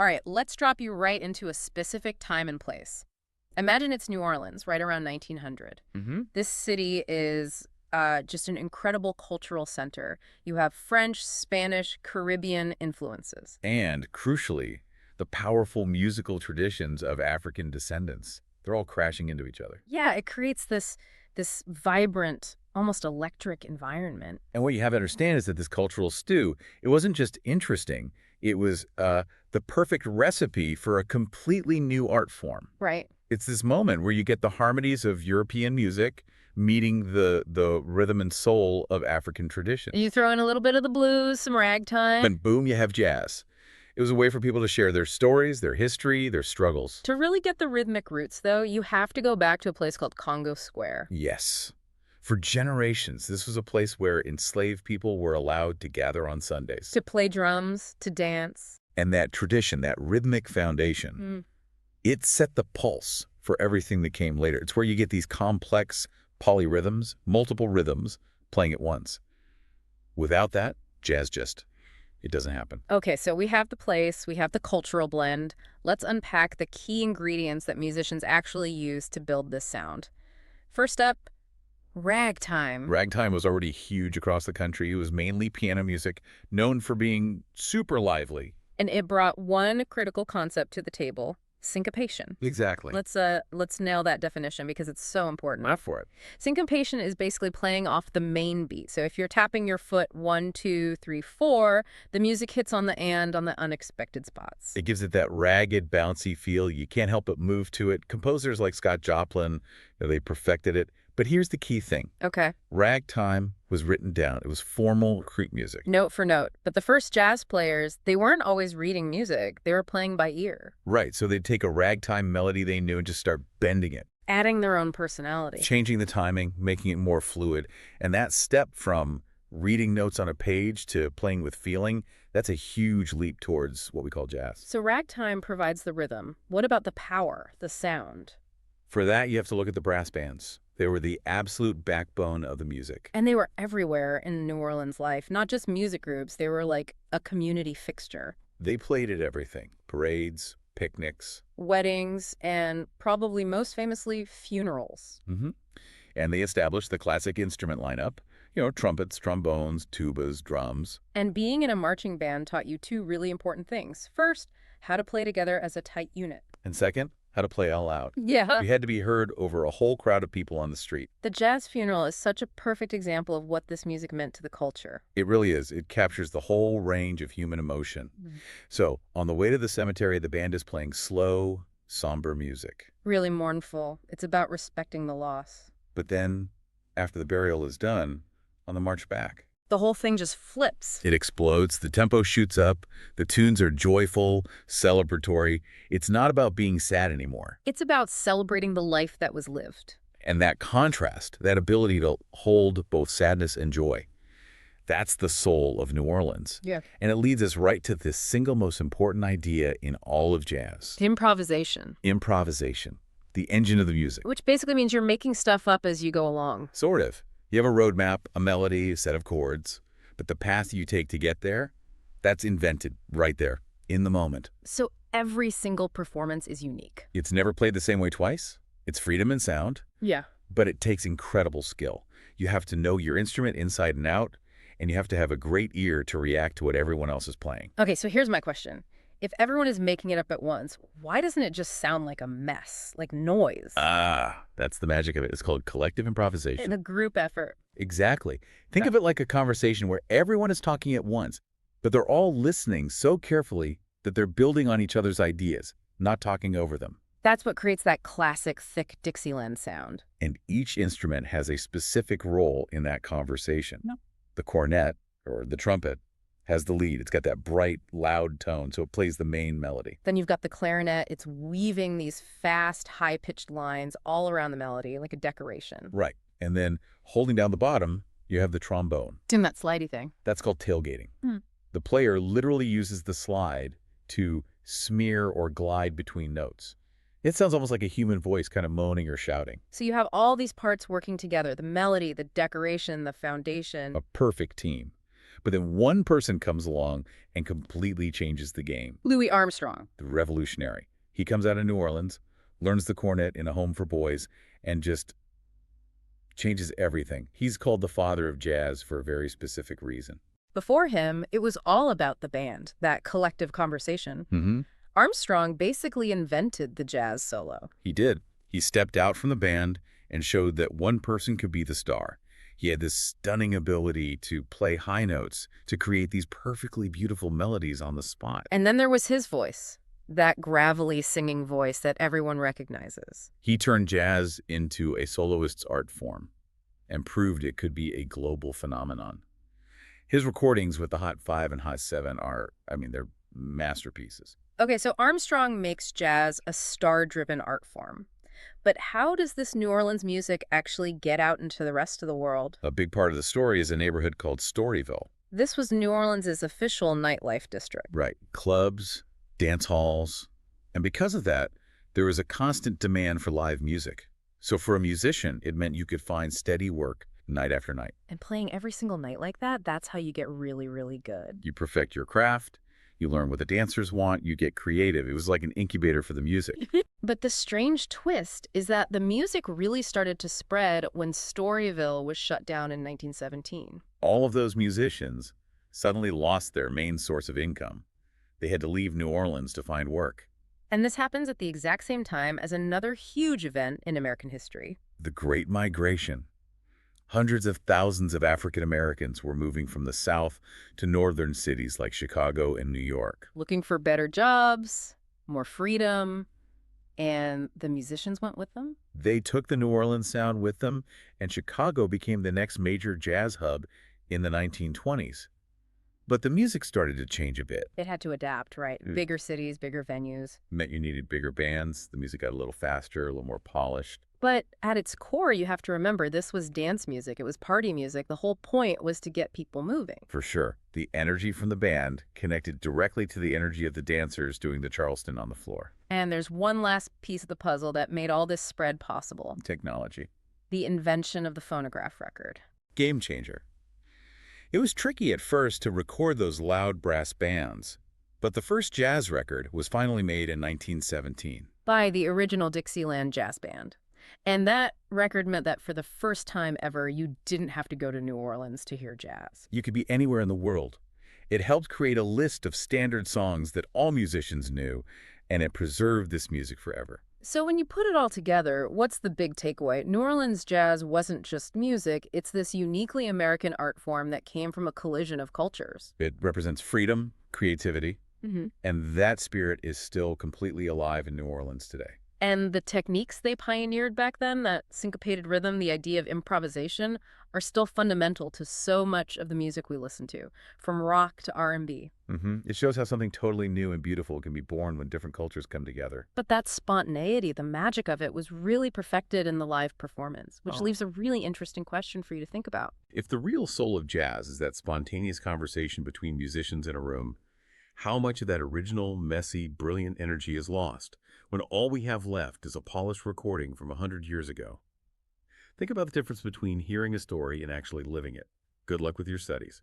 All right, let's drop you right into a specific time and place. Imagine it's New Orleans, right around 1900. Mm-hmm. This city is just an incredible cultural center. You have French, Spanish, Caribbean influences. And, crucially, the powerful musical traditions of African descendants. They're all crashing into each other. Yeah, it creates this vibrant, almost electric environment. And what you have to understand is that this cultural stew, it wasn't just interesting. It was the perfect recipe for a completely new art form. Right. It's this moment where you get the harmonies of European music meeting the rhythm and soul of African tradition. You throw in a little bit of the blues, some ragtime. And boom, you have jazz. It was a way for people to share their stories, their history, their struggles. To really get the rhythmic roots, though, you have to go back to a place called Congo Square. Yes. For generations, this was a place where enslaved people were allowed to gather on Sundays. To play drums, to dance. And that tradition, that rhythmic foundation, it set the pulse for everything that came later. It's where you get these complex polyrhythms, multiple rhythms playing at once. Without that, jazz it doesn't happen. Okay, so we have the place, we have the cultural blend. Let's unpack the key ingredients that musicians actually use to build this sound. First up, ragtime. Ragtime was already huge across the country. It was mainly piano music, known for being super lively. And it brought one critical concept to the table: syncopation. Exactly. Let's nail that definition because it's so important. Not for it. Syncopation is basically playing off the main beat. So if you're tapping your foot 1, 2, 3, 4, the music hits on the and on the unexpected spots. It gives it that ragged, bouncy feel. You can't help but move to it. Composers like Scott Joplin, they perfected it. But here's the key thing. Okay. Ragtime was written down. It was formal creek music. Note for note. But the first jazz players, they weren't always reading music. They were playing by ear. Right. So they'd take a ragtime melody they knew and just start bending it. Adding their own personality. Changing the timing, making it more fluid. And that step from reading notes on a page to playing with feeling, that's a huge leap towards what we call jazz. So ragtime provides the rhythm. What about the power, the sound? For that, you have to look at the brass bands. They were the absolute backbone of the music. And they were everywhere in New Orleans life, not just music groups. They were like a community fixture. They played at everything. Parades, picnics. Weddings, and probably most famously, funerals. And they established the classic instrument lineup. Trumpets, trombones, tubas, drums. And being in a marching band taught you two really important things. First, how to play together as a tight unit. And second, how to play all out. Yeah. We had to be heard over a whole crowd of people on the street. The jazz funeral is such a perfect example of what this music meant to the culture. It really is. It captures the whole range of human emotion. So, on the way to the cemetery, the band is playing slow, somber music. Really mournful. It's about respecting the loss. But then, after the burial is done, on the march back, the whole thing just flips. It explodes. The tempo shoots up. The tunes are joyful, celebratory. It's not about being sad anymore. It's about celebrating the life that was lived. And that contrast, that ability to hold both sadness and joy, that's the soul of New Orleans. Yeah. And it leads us right to the single most important idea in all of jazz. Improvisation. Improvisation, the engine of the music. Which basically means you're making stuff up as you go along. Sort of. You have a roadmap, a melody, a set of chords, but the path you take to get there, that's invented right there, in the moment. So every single performance is unique. It's never played the same way twice. It's freedom in sound. Yeah. But it takes incredible skill. You have to know your instrument inside and out, and you have to have a great ear to react to what everyone else is playing. Okay, so here's my question. If everyone is making it up at once, why doesn't it just sound like a mess, like noise? That's the magic of it. It's called collective improvisation. And a group effort. Exactly. Think of it like a conversation where everyone is talking at once, but they're all listening so carefully that they're building on each other's ideas, not talking over them. That's what creates that classic thick Dixieland sound. And each instrument has a specific role in that conversation. No. The cornet, or the trumpet, has the lead. It's got that bright, loud tone, so it plays the main melody. Then you've got the clarinet. It's weaving these fast, high-pitched lines all around the melody, like a decoration. Right. And then holding down the bottom, you have the trombone. Doing that slidey thing. That's called tailgating. The player literally uses the slide to smear or glide between notes. It sounds almost like a human voice kind of moaning or shouting. So you have all these parts working together, the melody, the decoration, the foundation. A perfect team. But then one person comes along and completely changes the game. Louis Armstrong. The revolutionary. He comes out of New Orleans, learns the cornet in a home for boys, and just changes everything. He's called the father of jazz for a very specific reason. Before him, it was all about the band, that collective conversation. Mm-hmm. Armstrong basically invented the jazz solo. He did. He stepped out from the band and showed that one person could be the star. He had this stunning ability to play high notes, to create these perfectly beautiful melodies on the spot. And then there was his voice, that gravelly singing voice that everyone recognizes. He turned jazz into a soloist's art form and proved it could be a global phenomenon. His recordings with the Hot 5 and Hot 7 are, they're masterpieces. Okay, so Armstrong makes jazz a star-driven art form. But how does this New Orleans music actually get out into the rest of the world? A big part of the story is a neighborhood called Storyville. This was New Orleans' official nightlife district. Right. Clubs, dance halls. And because of that, there was a constant demand for live music. So for a musician, it meant you could find steady work night after night. And playing every single night like that, that's how you get really, really good. You perfect your craft. You learn what the dancers want. You get creative. It was like an incubator for the music. But the strange twist is that the music really started to spread when Storyville was shut down in 1917. All of those musicians suddenly lost their main source of income. They had to leave New Orleans to find work. And this happens at the exact same time as another huge event in American history. The Great Migration. Hundreds of thousands of African Americans were moving from the South to northern cities like Chicago and New York. Looking for better jobs, more freedom, and the musicians went with them? They took the New Orleans sound with them, and Chicago became the next major jazz hub in the 1920s. But the music started to change a bit. It had to adapt, right? Bigger cities, bigger venues. Meant you needed bigger bands. The music got a little faster, a little more polished. But at its core, you have to remember, this was dance music. It was party music. The whole point was to get people moving. For sure. The energy from the band connected directly to the energy of the dancers doing the Charleston on the floor. And there's one last piece of the puzzle that made all this spread possible. Technology. The invention of the phonograph record. Game changer. It was tricky at first to record those loud brass bands, but the first jazz record was finally made in 1917. By the original Dixieland Jazz Band. And that record meant that for the first time ever, you didn't have to go to New Orleans to hear jazz. You could be anywhere in the world. It helped create a list of standard songs that all musicians knew, and it preserved this music forever. So when you put it all together, what's the big takeaway? New Orleans jazz wasn't just music, it's this uniquely American art form that came from a collision of cultures. It represents freedom, creativity, and that spirit is still completely alive in New Orleans today. And the techniques they pioneered back then, that syncopated rhythm, the idea of improvisation, are still fundamental to so much of the music we listen to, from rock to R&B. It shows how something totally new and beautiful can be born when different cultures come together. But that spontaneity, the magic of it, was really perfected in the live performance, which leaves a really interesting question for you to think about. If the real soul of jazz is that spontaneous conversation between musicians in a room, how much of that original, messy, brilliant energy is lost when all we have left is a polished recording from 100 years ago? Think about the difference between hearing a story and actually living it. Good luck with your studies.